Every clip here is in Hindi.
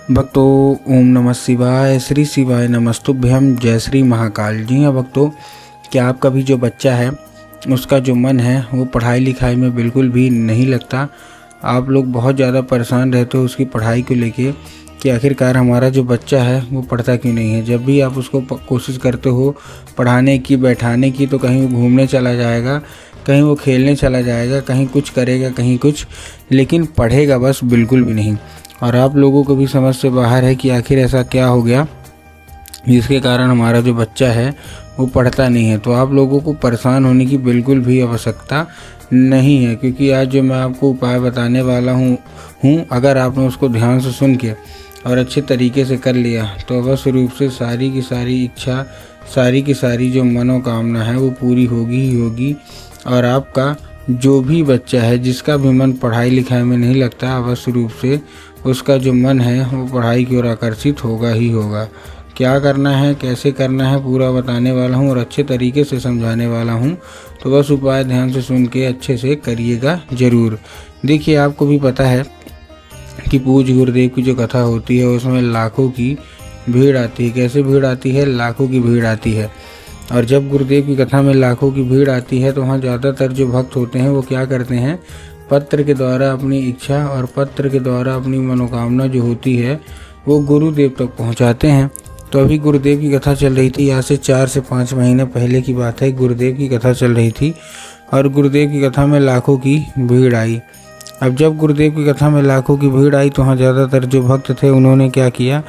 भक्तों, ओम नमः शिवाय, श्री शिवाय नमस्तुभ्यम, जय श्री महाकाल। जी हाँ भक्तों, क्या आपका भी जो बच्चा है उसका जो मन है वो पढ़ाई लिखाई में बिल्कुल भी नहीं लगता। आप लोग बहुत ज़्यादा परेशान रहते हो उसकी पढ़ाई को लेके कि आखिरकार हमारा जो बच्चा है वो पढ़ता क्यों नहीं है। जब भी आप उसको कोशिश करते हो पढ़ाने की, बैठाने की, तो कहीं वो घूमने चला जाएगा, कहीं वो खेलने चला जाएगा, कहीं कुछ करेगा, कहीं कुछ, लेकिन पढ़ेगा बस बिल्कुल भी नहीं। और आप लोगों को भी समझ से बाहर है कि आखिर ऐसा क्या हो गया जिसके कारण हमारा जो बच्चा है वो पढ़ता नहीं है। तो आप लोगों को परेशान होने की बिल्कुल भी आवश्यकता नहीं है, क्योंकि आज जो मैं आपको उपाय बताने वाला हूँ अगर आपने उसको ध्यान से सुन के और अच्छे तरीके से कर लिया तो अवश्य रूप से सारी की सारी इच्छा, सारी की सारी जो मनोकामना है वो पूरी होगी ही होगी। और आपका जो भी बच्चा है जिसका भी मन पढ़ाई लिखाई में नहीं लगता, अवश्य रूप से उसका जो मन है वो पढ़ाई की ओर आकर्षित होगा ही होगा। क्या करना है, कैसे करना है, पूरा बताने वाला हूँ और अच्छे तरीके से समझाने वाला हूँ। तो बस उपाय ध्यान से सुन के अच्छे से करिएगा ज़रूर। देखिए, आपको भी पता है कि पूज्य गुरुदेव की जो कथा होती है उसमें लाखों की भीड़ आती है। कैसे भीड़ आती है? लाखों की भीड़ आती है। और जब गुरुदेव की कथा में लाखों की भीड़ आती है तो वहाँ ज़्यादातर जो भक्त होते हैं वो क्या करते हैं, पत्र के द्वारा अपनी इच्छा और पत्र के द्वारा अपनी मनोकामना जो होती है वो गुरुदेव तक पहुँचाते हैं। तो अभी गुरुदेव की कथा चल रही थी, यहाँ से 4 से 5 महीने पहले की बात है। गुरुदेव की कथा चल रही थी और गुरुदेव की कथा में लाखों की भीड़ आई। अब जब गुरुदेव की कथा में लाखों की भीड़ आई तो वहाँ ज़्यादातर जो भक्त थे उन्होंने क्या किया,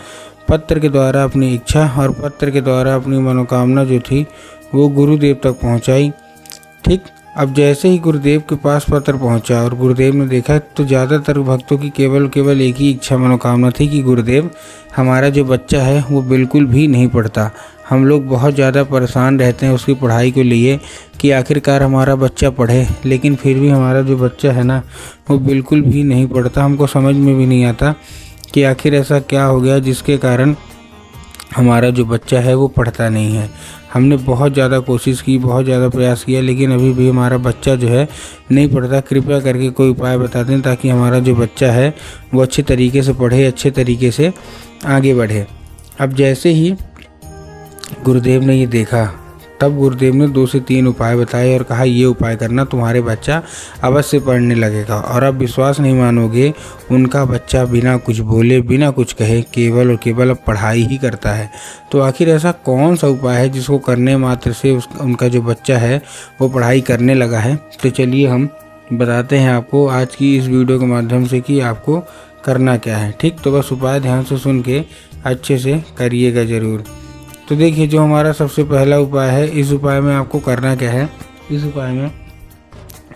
पत्र के द्वारा अपनी इच्छा और पत्र के द्वारा अपनी मनोकामना जो थी वो गुरुदेव तक पहुँचाई। ठीक, अब जैसे ही गुरुदेव के पास पत्र पहुंचा और गुरुदेव ने देखा तो ज़्यादातर भक्तों की केवल एक ही इच्छा मनोकामना थी कि गुरुदेव, हमारा जो बच्चा है वो बिल्कुल भी नहीं पढ़ता। हम लोग बहुत ज़्यादा परेशान रहते हैं उसकी पढ़ाई को लिए कि आखिरकार हमारा बच्चा पढ़े, लेकिन फिर भी हमारा जो बच्चा है ना वो बिल्कुल भी नहीं पढ़ता। हमको समझ में भी नहीं आता कि आखिर ऐसा क्या हो गया जिसके कारण हमारा जो बच्चा है वो पढ़ता नहीं है। हमने बहुत ज़्यादा कोशिश की, बहुत ज़्यादा प्रयास किया, लेकिन अभी भी हमारा बच्चा जो है नहीं पढ़ता। कृपया करके कोई उपाय बता दें ताकि हमारा जो बच्चा है वो अच्छे तरीके से पढ़े, अच्छे तरीके से आगे बढ़े। अब जैसे ही गुरुदेव ने ये देखा तब गुरुदेव ने 2 से 3 उपाय बताए और कहा ये उपाय करना, तुम्हारे बच्चा अवश्य पढ़ने लगेगा। और आप विश्वास नहीं मानोगे, उनका बच्चा बिना कुछ बोले, बिना कुछ कहे, केवल और केवल अब पढ़ाई ही करता है। तो आखिर ऐसा कौन सा उपाय है जिसको करने मात्र से उनका जो बच्चा है वो पढ़ाई करने लगा है? तो चलिए हम बताते हैं आपको आज की इस वीडियो के माध्यम से कि आपको करना क्या है। ठीक, तो बस उपाय ध्यान से सुन के अच्छे से करिएगा ज़रूर। तो देखिए, जो हमारा सबसे पहला उपाय है, इस उपाय में आपको करना क्या है, इस उपाय में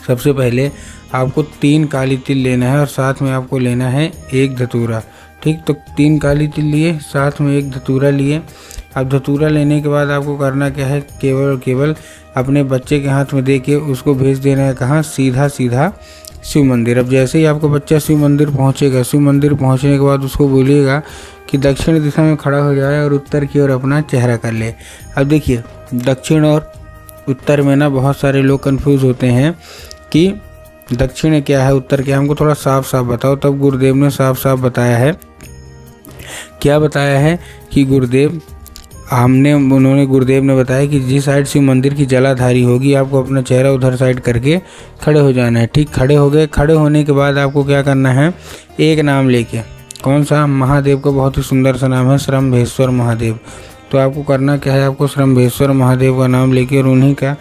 सबसे पहले आपको 3 काली तिल लेना है और साथ में आपको लेना है 1 धतूरा। ठीक, तो 3 काली तिल लिए, साथ में 1 धतूरा लिए। अब धतूरा लेने के बाद आपको करना क्या है, केवल और केवल अपने बच्चे के हाथ में दे के उसको भेज देना है कहाँ, सीधा सीधा शिव मंदिर। अब जैसे ही आपका बच्चा शिव मंदिर पहुँचेगा, शिव मंदिर पहुँचने के बाद उसको बोलिएगा कि दक्षिण दिशा में खड़ा हो जाए और उत्तर की ओर अपना चेहरा कर ले। अब देखिए, दक्षिण और उत्तर में ना बहुत सारे लोग कंफ्यूज होते हैं कि दक्षिण क्या है, उत्तर क्या है, हमको थोड़ा साफ साफ बताओ। तब गुरुदेव ने साफ साफ बताया है। क्या बताया है कि गुरुदेव ने बताया कि जिस साइड शिव मंदिर की जलाधारी होगी आपको अपना चेहरा उधर साइड करके खड़े हो जाना है। ठीक, खड़े हो गए। खड़े होने के बाद आपको क्या करना है, एक नाम लेके, कौन सा, महादेव का बहुत ही सुंदर सा नाम है, श्रम्भेश्वर महादेव। तो आपको करना क्या है, आपको श्रम्भेश्वर महादेव का नाम लेके और उन्हीं का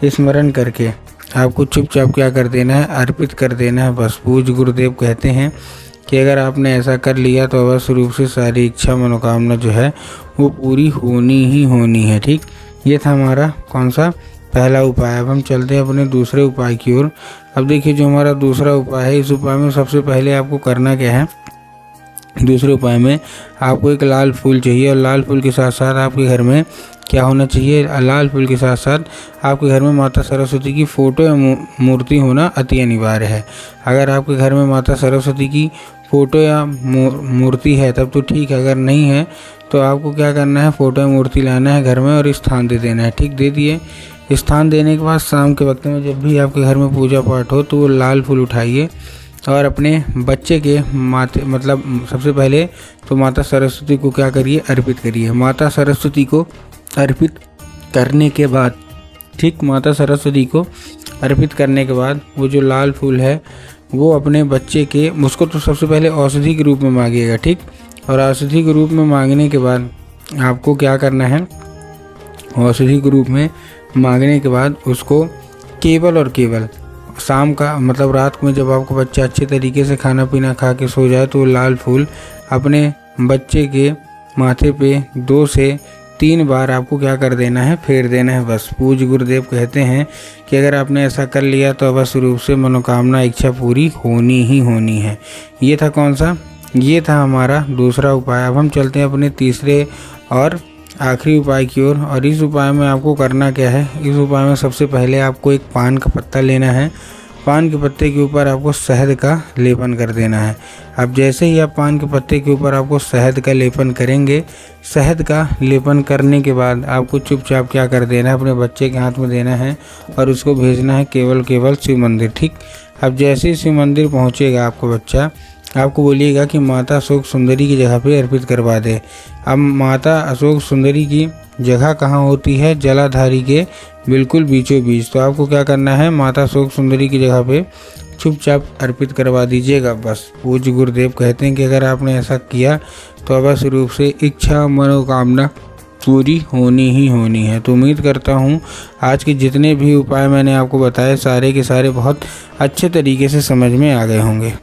स्मरण करके आपको चुपचाप क्या कर देना है, अर्पित कर देना है बस। पूज्य गुरुदेव कहते हैं कि अगर आपने ऐसा कर लिया तो अवश्य रूप से सारी इच्छा मनोकामना जो है वो पूरी होनी ही होनी है। ठीक, ये था हमारा कौन सा, पहला उपाय। अब हम चलते हैं अपने दूसरे उपाय की ओर। अब देखिए, जो हमारा दूसरा उपाय है, इस उपाय में सबसे पहले आपको करना क्या है, दूसरे उपाय में आपको एक लाल फूल चाहिए और लाल फूल के साथ साथ आपके घर में क्या होना चाहिए, लाल फूल के साथ साथ आपके घर में माता सरस्वती की फ़ोटो या मूर्ति होना अति अनिवार्य है। अगर आपके घर में माता सरस्वती की फ़ोटो या मूर्ति है तब तो ठीक है, अगर नहीं है तो आपको क्या करना है, फ़ोटो या मूर्ति लाना है घर में और स्थान दे देना है। ठीक, दे दिए। स्थान देने के बाद शाम के वक्त में जब भी आपके घर में पूजा पाठ हो तो वो लाल फूल उठाइए और अपने बच्चे के माथे मतलब सबसे पहले तो माता सरस्वती को क्या करिए, अर्पित करिए। माता सरस्वती को अर्पित करने के बाद, ठीक, माता सरस्वती को अर्पित करने के बाद वो जो लाल फूल है वो अपने बच्चे के, उसको तो सबसे पहले औषधि के रूप में मांगिएगा, ठीक। और औषधि के रूप में मांगने के बाद आपको क्या करना है, औषधि के रूप में मांगने के बाद उसको केवल और केवल शाम का मतलब रात में जब आपका बच्चा अच्छे तरीके से खाना पीना खा के सो जाए तो लाल फूल अपने बच्चे के माथे पे 2 से 3 बार आपको क्या कर देना है, फेर देना है बस। पूज्य गुरुदेव कहते हैं कि अगर आपने ऐसा कर लिया तो अवश्य रूप से मनोकामना इच्छा पूरी होनी ही होनी है। ये था कौन सा, ये था हमारा दूसरा उपाय। अब हम चलते हैं अपने तीसरे और आखिरी उपाय की ओर। और इस उपाय में आपको करना क्या है, इस उपाय में सबसे पहले आपको एक पान का पत्ता लेना है। पान के पत्ते के ऊपर आपको शहद का लेपन कर देना है। अब जैसे ही आप पान के पत्ते के ऊपर आपको शहद का लेपन करेंगे, शहद का लेपन करने के बाद आपको चुपचाप क्या कर देना है, अपने बच्चे के हाथ में देना है और उसको भेजना है केवल शिव मंदिर, ठीक। अब जैसे ही शिव मंदिर पहुँचेगा आपको बच्चा, आपको बोलिएगा कि माता अशोक सुंदरी की जगह पे अर्पित करवा दे। अब माता अशोक सुंदरी की जगह कहाँ होती है, जलाधारी के बिल्कुल बीचों बीच। तो आपको क्या करना है, माता अशोक सुंदरी की जगह पे चुपचाप अर्पित करवा दीजिएगा बस। पूज्य गुरुदेव कहते हैं कि अगर आपने ऐसा किया तो अवश्य रूप से इच्छा मनोकामना पूरी होनी ही होनी है। तो उम्मीद करता हूँ आज के जितने भी उपाय मैंने आपको बताए सारे के सारे बहुत अच्छे तरीके से समझ में आ गए होंगे।